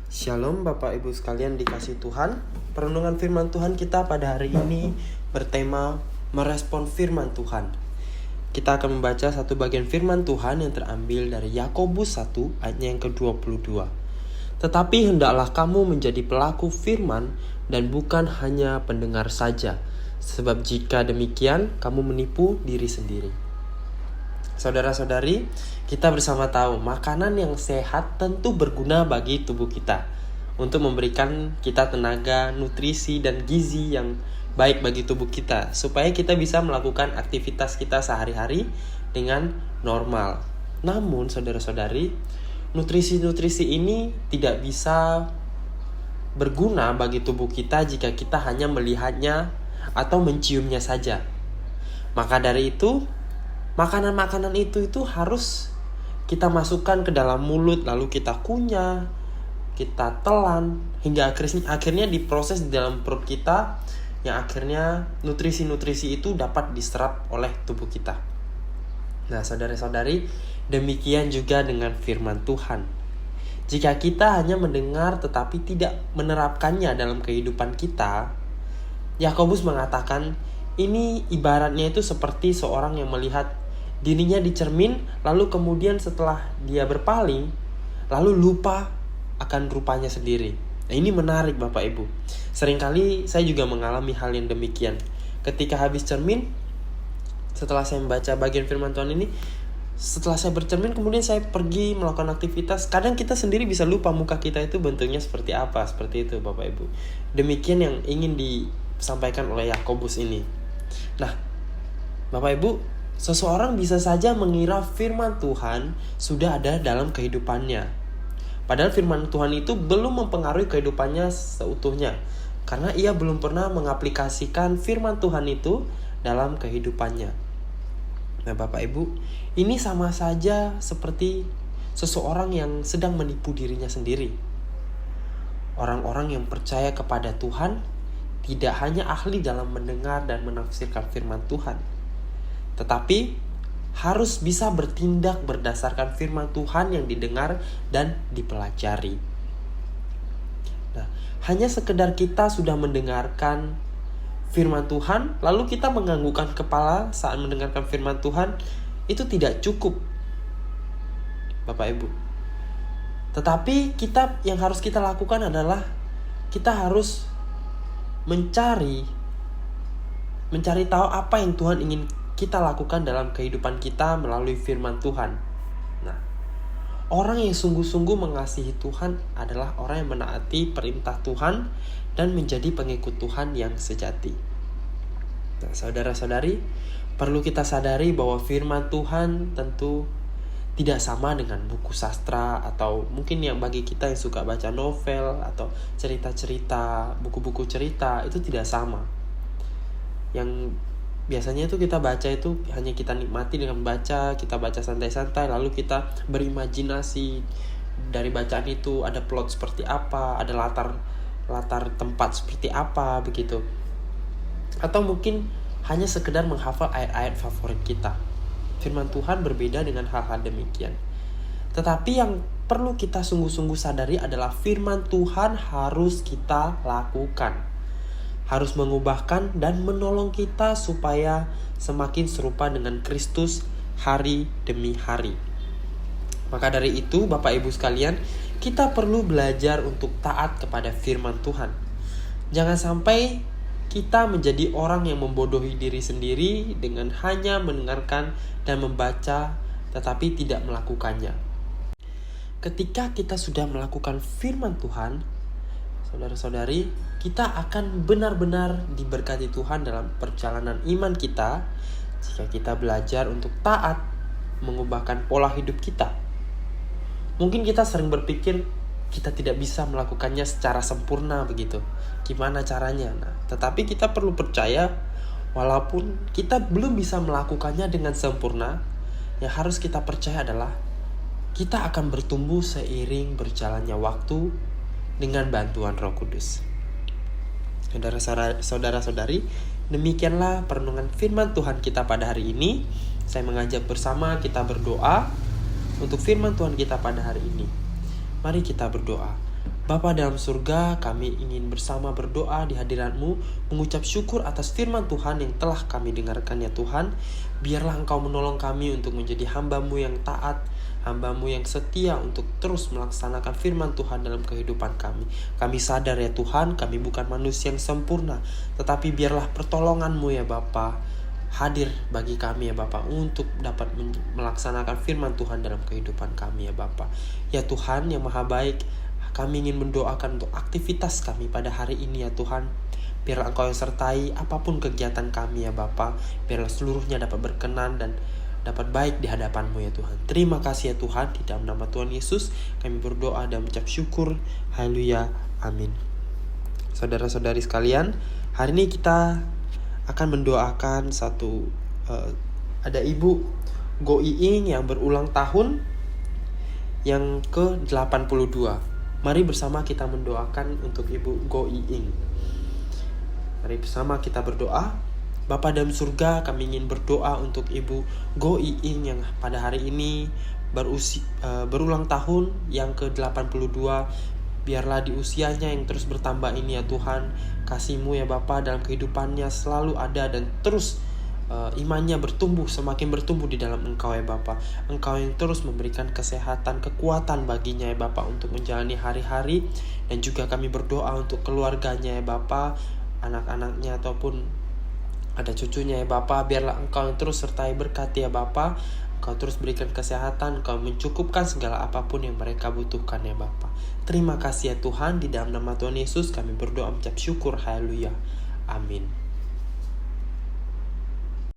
Shalom Bapak Ibu sekalian dikasih Tuhan. Perenungan firman Tuhan kita pada hari ini bertema merespon firman Tuhan. Kita akan membaca satu bagian firman Tuhan yang terambil dari Yakobus 1 ayatnya yang ke-22. Tetapi hendaklah kamu menjadi pelaku firman dan bukan hanya pendengar saja, sebab jika demikian kamu menipu diri sendiri. Saudara-saudari, kita bersama tahu makanan yang sehat tentu berguna bagi tubuh kita untuk memberikan kita tenaga, nutrisi, dan gizi yang baik bagi tubuh kita supaya kita bisa melakukan aktivitas kita sehari-hari dengan normal. Namun saudara-saudari, nutrisi-nutrisi ini tidak bisa berguna bagi tubuh kita jika kita hanya melihatnya atau menciumnya saja. Maka dari itu, makanan-makanan itu harus kita masukkan ke dalam mulut, lalu kita kunyah, kita telan, hingga akhirnya diproses di dalam perut kita, yang akhirnya nutrisi-nutrisi itu dapat diserap oleh tubuh kita. Nah, saudara-saudari, demikian juga dengan firman Tuhan. Jika kita hanya mendengar tetapi tidak menerapkannya dalam kehidupan kita, Yakobus mengatakan ini ibaratnya itu seperti seorang yang melihat dirinya di cermin, lalu kemudian setelah dia berpaling, lalu lupa akan rupanya sendiri. Nah, ini menarik Bapak Ibu. Seringkali saya juga mengalami hal yang demikian. Ketika habis cermin, setelah saya membaca bagian firman Tuhan ini, setelah saya bercermin kemudian saya pergi melakukan aktivitas, kadang kita sendiri bisa lupa muka kita itu bentuknya seperti apa, seperti itu Bapak Ibu. Demikian yang ingin disampaikan oleh Yakobus ini. Nah, Bapak Ibu, seseorang bisa saja mengira firman Tuhan sudah ada dalam kehidupannya. Padahal firman Tuhan itu belum mempengaruhi kehidupannya seutuhnya. Karena ia belum pernah mengaplikasikan firman Tuhan itu dalam kehidupannya. Nah Bapak Ibu, ini sama saja seperti seseorang yang sedang menipu dirinya sendiri. Orang-orang yang percaya kepada Tuhan tidak hanya ahli dalam mendengar dan menafsirkan firman Tuhan, tetapi harus bisa bertindak berdasarkan firman Tuhan yang didengar dan dipelajari. Nah, hanya sekedar kita sudah mendengarkan firman Tuhan, lalu kita menganggukkan kepala saat mendengarkan firman Tuhan, itu tidak cukup, Bapak Ibu. Tetapi yang harus kita lakukan adalah kita harus mencari tahu apa yang Tuhan ingin kita lakukan dalam kehidupan kita melalui firman Tuhan. Nah, orang yang sungguh-sungguh mengasihi Tuhan adalah orang yang menaati perintah Tuhan dan menjadi pengikut Tuhan yang sejati. Nah, saudara-saudari, perlu kita sadari bahwa firman Tuhan tentu tidak sama dengan buku sastra, atau mungkin yang bagi kita yang suka baca novel atau cerita-cerita, buku-buku cerita, itu tidak sama. Yang biasanya itu kita baca itu hanya kita nikmati dengan baca, kita baca santai-santai, lalu kita berimajinasi dari bacaan itu ada plot seperti apa, ada latar tempat seperti apa begitu. Atau mungkin hanya sekedar menghafal ayat-ayat favorit kita. Firman Tuhan berbeda dengan hal-hal demikian. Tetapi yang perlu kita sungguh-sungguh sadari adalah firman Tuhan harus kita lakukan, harus mengubahkan dan menolong kita supaya semakin serupa dengan Kristus hari demi hari. Maka dari itu Bapak Ibu sekalian, kita perlu belajar untuk taat kepada firman Tuhan. Jangan sampai kita menjadi orang yang membodohi diri sendiri dengan hanya mendengarkan dan membaca tetapi tidak melakukannya. Ketika kita sudah melakukan firman Tuhan, saudara-saudari, kita akan benar-benar diberkati Tuhan dalam perjalanan iman kita jika kita belajar untuk taat mengubahkan pola hidup kita. Mungkin kita sering berpikir kita tidak bisa melakukannya secara sempurna begitu. Gimana caranya? Nah, tetapi kita perlu percaya walaupun kita belum bisa melakukannya dengan sempurna, yang harus kita percaya adalah kita akan bertumbuh seiring berjalannya waktu dengan bantuan Roh Kudus. Saudara-saudari, demikianlah perenungan firman Tuhan kita pada hari ini. Saya mengajak bersama kita berdoa untuk firman Tuhan kita pada hari ini. Mari kita berdoa. Bapa dalam surga, kami ingin bersama berdoa di hadirat-Mu, mengucap syukur atas firman Tuhan yang telah kami dengarkan ya Tuhan. Biarlah Engkau menolong kami untuk menjadi hamba-Mu yang taat, hamba-Mu yang setia untuk terus melaksanakan firman Tuhan dalam kehidupan kami. Kami sadar ya Tuhan, kami bukan manusia yang sempurna, tetapi biarlah pertolongan-Mu ya Bapa hadir bagi kami ya Bapa untuk dapat melaksanakan firman Tuhan dalam kehidupan kami ya Bapa. Ya Tuhan yang maha baik, kami ingin mendoakan untuk aktivitas kami pada hari ini ya Tuhan. Biarlah Engkau yang sertai apapun kegiatan kami ya Bapa. Biarlah seluruhnya dapat berkenan dan dapat baik di hadapan-Mu ya Tuhan. Terima kasih ya Tuhan, di dalam nama Tuhan Yesus kami berdoa dan mengucap syukur. Haleluya, amin. Saudara-saudari sekalian, hari ini kita akan mendoakan ada Ibu Go Iing yang berulang tahun yang ke-82. Mari bersama kita mendoakan untuk Ibu Go Iing. Mari bersama kita berdoa. Bapa dalam surga, kami ingin berdoa untuk Ibu Go Iing yang pada hari ini berulang tahun yang ke-82. Biarlah di usianya yang terus bertambah ini ya Tuhan, kasih-Mu ya Bapa dalam kehidupannya selalu ada dan terus imannya semakin bertumbuh di dalam Engkau ya Bapa. Engkau yang terus memberikan kesehatan, kekuatan baginya ya Bapa untuk menjalani hari-hari. Dan juga kami berdoa untuk keluarganya ya Bapa, anak-anaknya ataupun ada cucunya ya Bapa. Biarlah Engkau yang terus sertai berkati ya Bapa. Engkau terus berikan kesehatan, Engkau mencukupkan segala apapun yang mereka butuhkan ya Bapa. Terima kasih ya Tuhan, di dalam nama Tuhan Yesus kami berdoa mengucap syukur. Haleluya, amin.